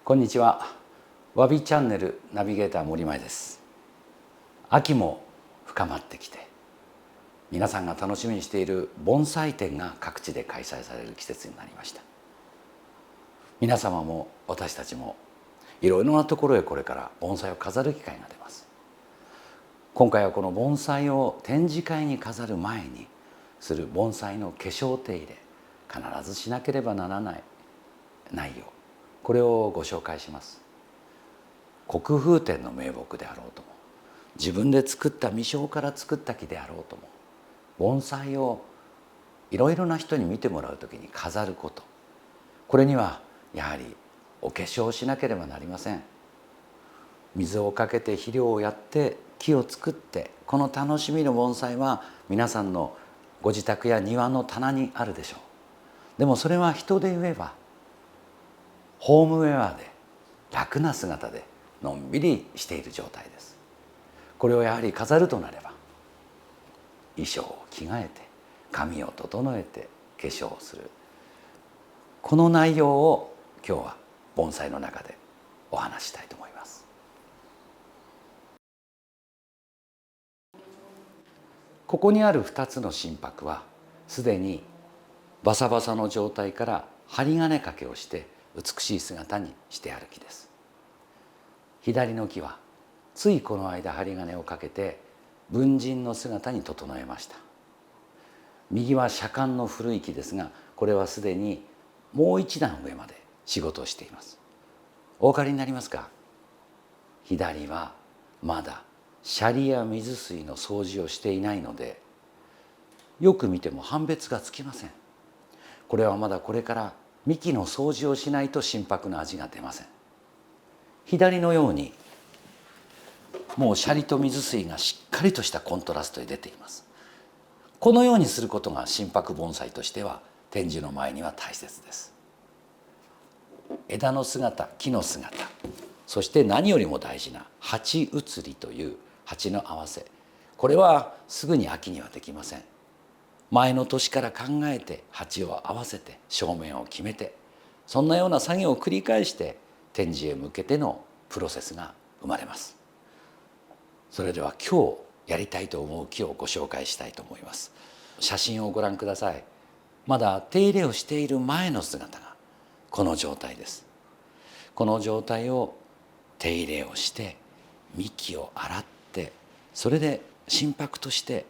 こんにちは。わびチャンネルナビゲーター森前です。秋も深まってきて、皆さんが楽しみにしている盆栽展が各地で開催される季節になりました。皆様も私たちもいろいろなところへこれから盆栽を飾る機会が出ます。今回はこの盆栽を展示会に飾る前にする盆栽の化粧手入れ、必ずしなければならない内容、これをご紹介します。国風展の名木であろうとも、自分で作った未生から作った木であろうとも、盆栽をいろいろな人に見てもらうときに飾ること、これにはやはりお化粧をしなければなりません。水をかけて肥料をやって木を作って、この楽しみの盆栽は皆さんのご自宅や庭の棚にあるでしょう。でもそれは人で言えばホームウェアで楽な姿でのんびりしている状態です。これをやはり飾るとなれば、衣装を着替えて髪を整えて化粧をする、この内容を今日は盆栽の中でお話したいと思います。ここにある2つの心拍はすでにバサバサの状態から針金掛けをして美しい姿にしてある木です。左の木はついこの間針金をかけて文人の姿に整えました。右は左官の古い木ですが、これはすでにもう一段上まで仕事をしています。お分かりになりますか？左はまだシャリや水水の掃除をしていないので、よく見ても判別がつきません。これはまだこれから幹の掃除をしないと心拍の味が出ません。左のようにもうシャリと水水がしっかりとしたコントラストで出ています。このようにすることが心拍盆栽としては展示の前には大切です。枝の姿、木の姿、そして何よりも大事な鉢移りという鉢の合わせ、これはすぐに秋にはできません。前の年から考えて鉢を合わせて正面を決めて、そんなような作業を繰り返して展示へ向けてのプロセスが生まれます。それでは今日やりたいと思う木をご紹介したいと思います。写真をご覧ください。まだ手入れをしている前の姿がこの状態です。この状態を手入れをして幹を洗って、それで心拍として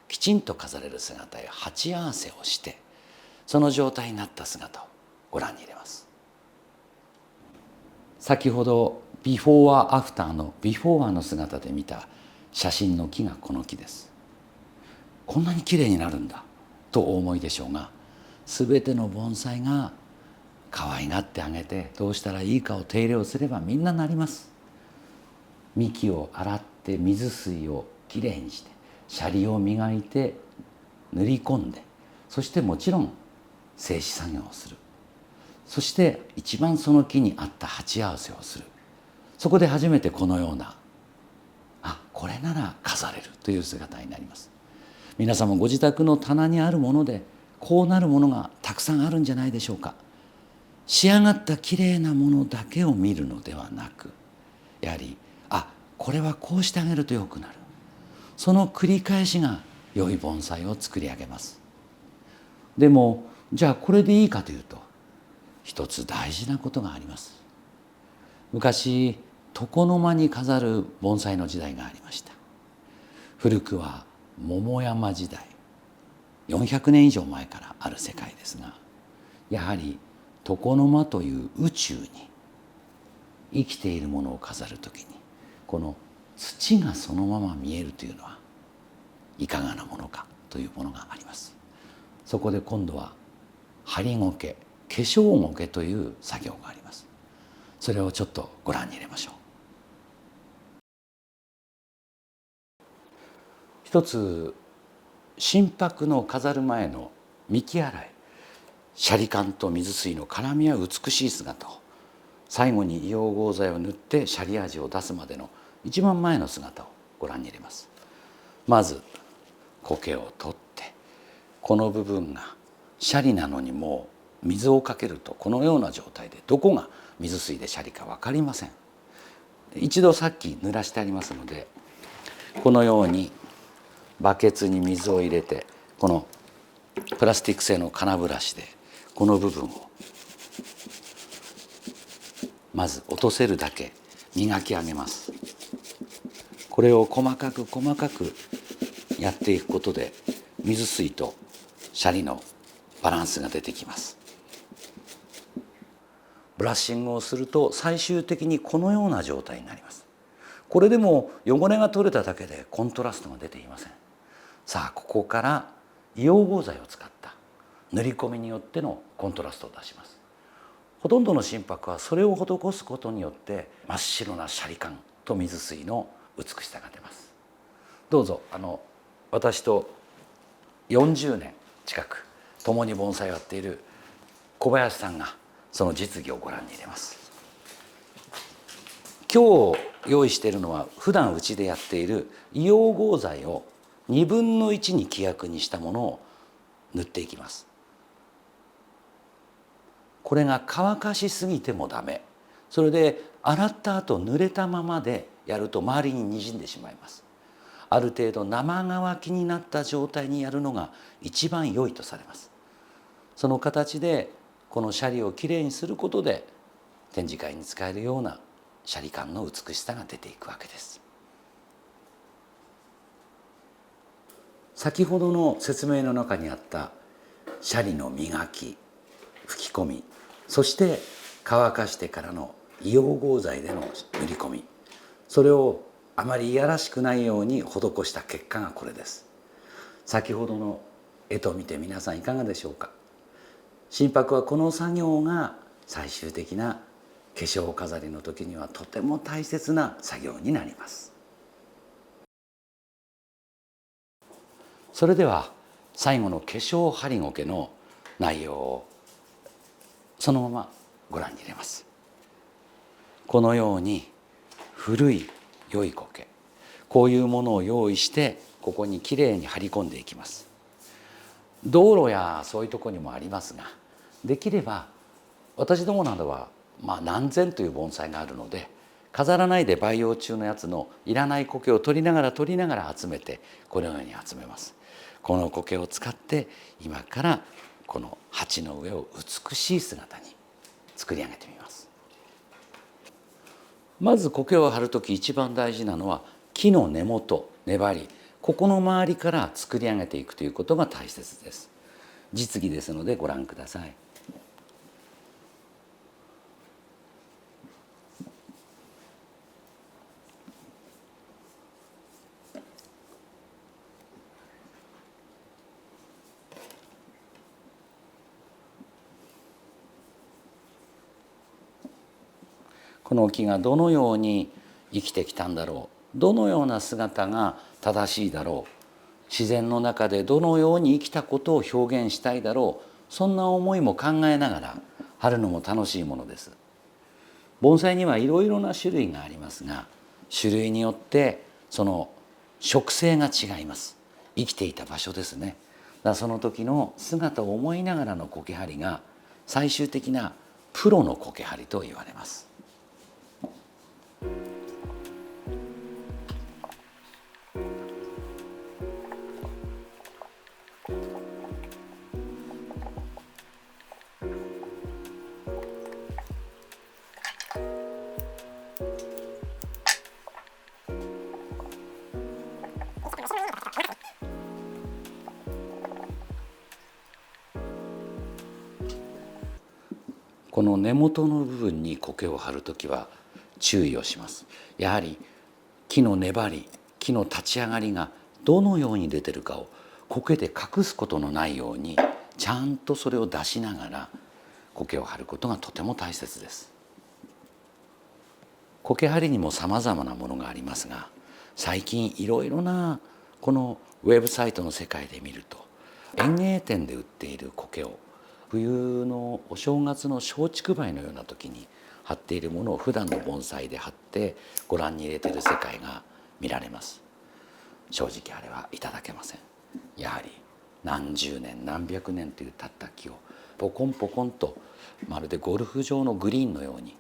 きちんと飾れる姿へ鉢合わせをして、その状態になった姿をご覧に入れます。先ほどビフォーアフターのビフォーの姿で見た写真の木がこの木です。こんなにきれいになるんだとお思いでしょうが、全ての盆栽が可愛がってあげて、どうしたらいいかを手入れをすればみんななります。幹を洗って水水をきれいにして、シャリを磨いて塗り込んで、そしてもちろん整枝作業をする。そして一番その木に合った鉢合わせをする。そこで初めてこのような、これなら飾れるという姿になります。皆さんもご自宅の棚にあるものでこうなるものがたくさんあるんじゃないでしょうか。仕上がったきれいなものだけを見るのではなく、やはりこれはこうしてあげるとよくなる、その繰り返しが良い盆栽を作り上げます。でもじゃあこれでいいかというと、一つ大事なことがあります。昔床の間に飾る盆栽の時代がありました。古くは桃山時代、400年以上前からある世界ですが、やはり床の間という宇宙に生きているものを飾るときに、この土がそのまま見えるというのはいかがなものかというものがあります。そこで今度は針苔、化粧苔という作業があります。それをちょっとご覧に入れましょう。一つ、心拍の飾る前の幹洗い、シャリ感と水水の絡み合う美しい姿を、最後に硫黄合剤を塗ってシャリ味を出すまでの一番前の姿をご覧に入れます。まず苔を取って、この部分がシャリなのにも水をかけるとこのような状態でどこが水水でシャリか分かりません。一度さっき濡らしてありますので、このようにバケツに水を入れて、このプラスチック製の金ブラシでこの部分をまず落とせるだけ磨き上げます。これを細かく細かくやっていくことで水水とシャリのバランスが出てきます。ブラッシングをすると最終的にこのような状態になります。これでも汚れが取れただけでコントラストが出ていません。さあここから硫黄剤を使った塗り込みによってのコントラストを出します。ほとんどの心拍はそれを施すことによって真っ白なシャリ感と水水の美しさが出ます。どうぞ私と40年近く共に盆栽をやっている小林さんがその実技をご覧に入れます。今日用意しているのは普段うちでやっている硫黄剤を1/2に規約にしたものを塗っていきます。これが乾かしすぎてもダメ。それで洗った後濡れたままでやると周りににじんでしまいます。ある程度生乾きになった状態にやるのが一番良いとされます。その形でこのシャリをきれいにすることで展示会に使えるようなシャリ感の美しさが出ていくわけです。先ほどの説明の中にあったシャリの磨き、吹き込み、そして乾かしてからの硫黄剤での塗り込み、それをあまりいやらしくないように施した結果がこれです。先ほどの絵と見て皆さんいかがでしょうか。心拍はこの作業が最終的な化粧飾りの時にはとても大切な作業になります。それでは最後の化粧針苔の内容をそのままご覧に入れます。このように古い良い苔、こういうものを用意してここにきれいに張り込んでいきます。道路やそういうところにもありますが、できれば私どもなどは何千という盆栽があるので、飾らないで培養中のやつのいらない苔を取りながら集めてこのように集めます。この苔を使って今からこの鉢の上を美しい姿に作り上げてみます。まず苔を張る時一番大事なのは木の根元、粘り、ここの周りから作り上げていくということが大切です。実技ですのでご覧ください。この木がどのように生きてきたんだろう、どのような姿が正しいだろう、自然の中でどのように生きたことを表現したいだろう、そんな思いも考えながら貼るのも楽しいものです。盆栽にはいろいろな種類がありますが、種類によってその植生が違います。生きていた場所ですね。だからその時の姿を思いながらの苔張りが最終的なプロの苔張りと言われます。この根元の部分に苔を張るときは注意をします。やはり木の粘り、木の立ち上がりがどのように出てるかを苔で隠すことのないようにちゃんとそれを出しながら苔を張ることがとても大切です。苔張りにもさまざまなものがありますが、最近いろいろなこのウェブサイトの世界で見ると、園芸店で売っている苔を冬のお正月の松竹梅のような時に貼っているものを普段の盆栽で貼ってご覧に入れている世界が見られます。正直あれはいただけません。やはり何十年何百年という経った木をポコンポコンとまるでゴルフ場のグリーンのように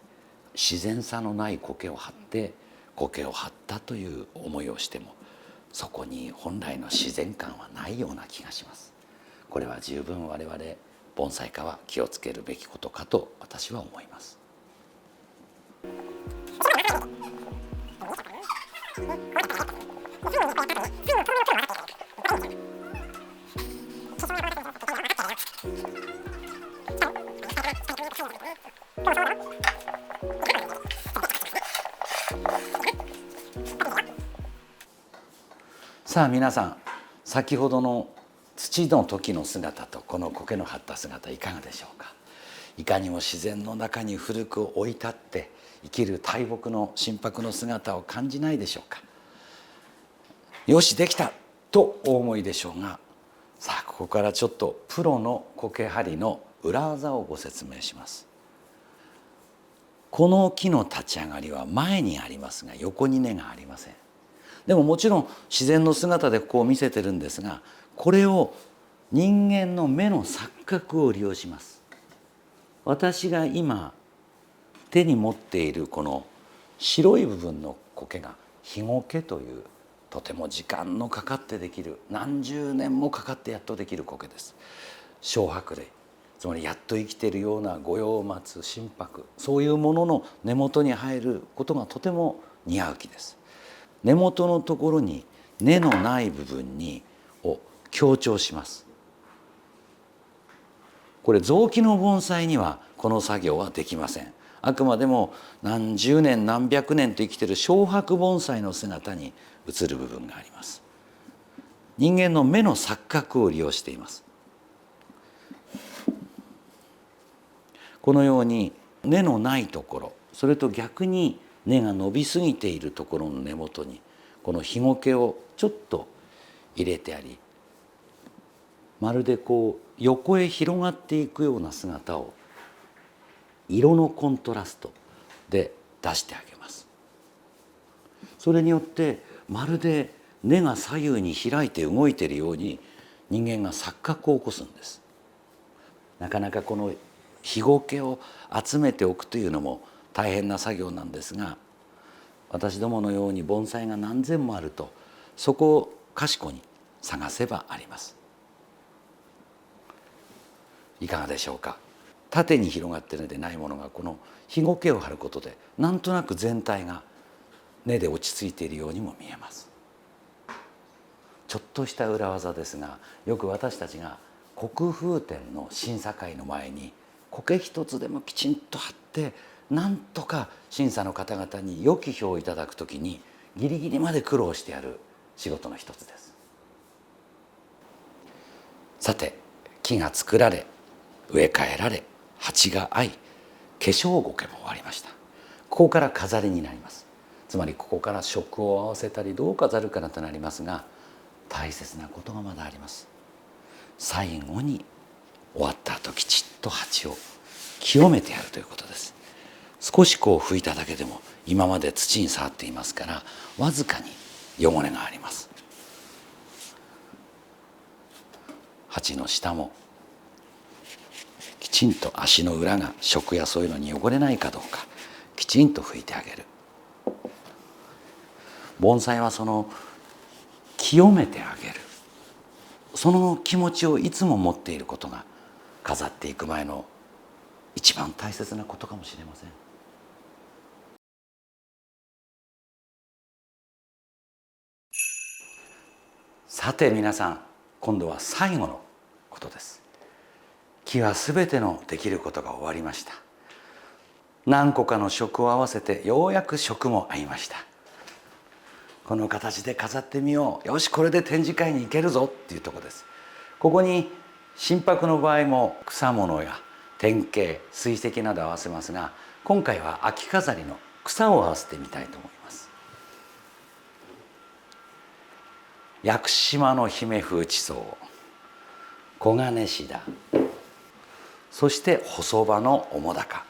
自然さのない苔を張って苔を張ったという思いをしても、そこに本来の自然感はないような気がします。これは十分我々盆栽家は気をつけるべきことかと私は思います。さあ皆さん、先ほどの土の時の姿とこの苔の張った姿いかがでしょうか。いかにも自然の中に古く生い立って生きる大木の神伯の姿を感じないでしょうか。よしできたとお思いでしょうが、さあここからちょっとプロの苔張りの裏技をご説明します。この木の立ち上がりは前にありますが横に根がありません。でももちろん自然の姿でこう見せてるんですが、これを人間の目の錯覚を利用します。私が今手に持っているこの白い部分の苔がヒゴケという、とても時間のかかってできる、何十年もかかってやっとできる苔です。小白類、つまりやっと生きているような五葉松、真柏、そういうものの根元に生えることがとても似合う木です。根元のところに根のない部分を強調します。これ雑木の盆栽にはこの作業はできません。あくまでも何十年何百年と生きている小白盆栽の姿に映る部分があります。人間の目の錯覚を利用しています。このように根のないところ、それと逆に根が伸びすぎているところの根元にこのヒゴケをちょっと入れてあり、まるでこう横へ広がっていくような姿を色のコントラストで出してあげます。それによってまるで根が左右に開いて動いているように人間が錯覚を起こすんです。なかなかこのヒゴケを集めておくというのも大変な作業なんですが、私どものように盆栽が何千もあるとそこを賢に探せばあります。いかがでしょうか。縦に広がっているのでないものがこのヒゴケを張ることでなんとなく全体が根で落ち着いているようにも見えます。ちょっとした裏技ですが、よく私たちが国風展の審査会の前に苔一つでもきちんと張ってなんとか審査の方々に良き評をいただくときにギリギリまで苦労してやる仕事の一つです。さて、木が作られ植え替えられ鉢が合い化粧苔も終わりました。ここから飾りになります。つまりここから色を合わせたりどう飾るかなとなりますが、大切なことがまだあります。最後に終わった後きちっと鉢を清めてやるということです。少しこう拭いただけでも今まで土に触っていますからわずかに汚れがあります。鉢の下もきちんと足の裏が食やそういうのに汚れないかどうかきちんと拭いてあげる。盆栽はその清めてあげる、その気持ちをいつも持っていることが飾っていく前の一番大切なことかもしれません。さて皆さん、今度は最後のことです。木はすべてのできることが終わりました。何個かの色を合わせてようやく色も合いました。この形で飾ってみよう、よしこれで展示会に行けるぞっていうところです。ここに真柏の場合も草物や典型、水石など合わせますが、今回は秋飾りの草を合わせてみたいと思います。屋久島の姫風地草、黄金シダ、そして細葉の面高。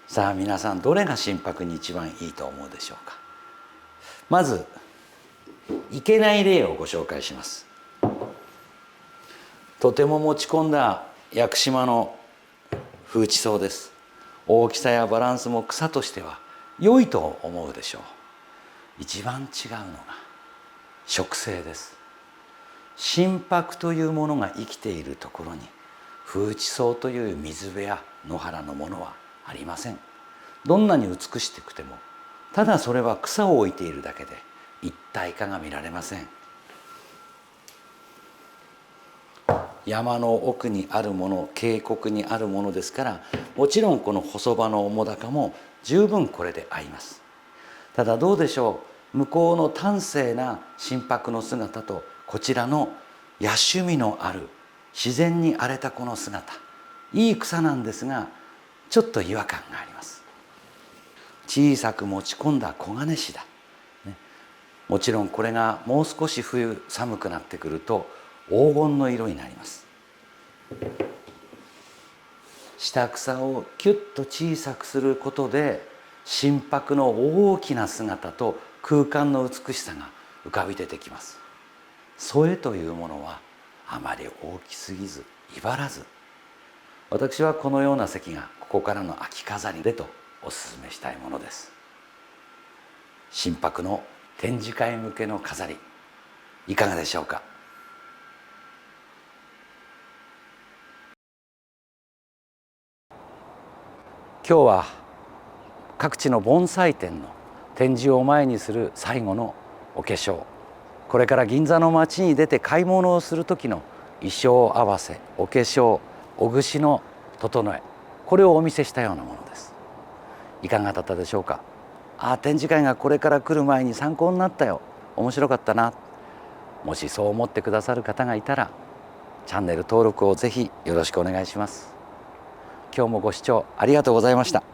さあ皆さん、どれが真柏に一番いいと思うでしょうか。まずいけない例をご紹介します。とても持ち込んだ屋久島の風地草です。大きさやバランスも草としては良いと思うでしょう。一番違うのが植生です。心拍というものが生きているところに風地草という水辺や野原のものはありません。どんなに美しくてもただそれは草を置いているだけで一体化が見られません。山の奥にあるもの、渓谷にあるものですから、もちろんこの細葉の面高も十分これで合います。ただどうでしょう、向こうの端正な心拍の姿とこちらの野趣味のある自然に荒れたこの姿、いい草なんですがちょっと違和感があります。小さく持ち込んだ黄金シダ、もちろんこれがもう少し冬寒くなってくると黄金の色になります。下草をキュッと小さくすることで心拍の大きな姿と空間の美しさが浮かび出てきます。添えというものはあまり大きすぎず威張らず、私はこのような席がここからの秋飾りでとお勧めしたいものです。心拍の展示会向けの飾り、いかがでしょうか。今日は各地の盆栽展の展示を前にする最後のお化粧、これから銀座の街に出て買い物をする時の衣装合わせ、お化粧、お串の整え、これをお見せしたようなものです。いかがだったでしょうか。展示会がこれから来る前に参考になったよ、面白かったな、もしそう思ってくださる方がいたらチャンネル登録をぜひよろしくお願いします。今日もご視聴ありがとうございました。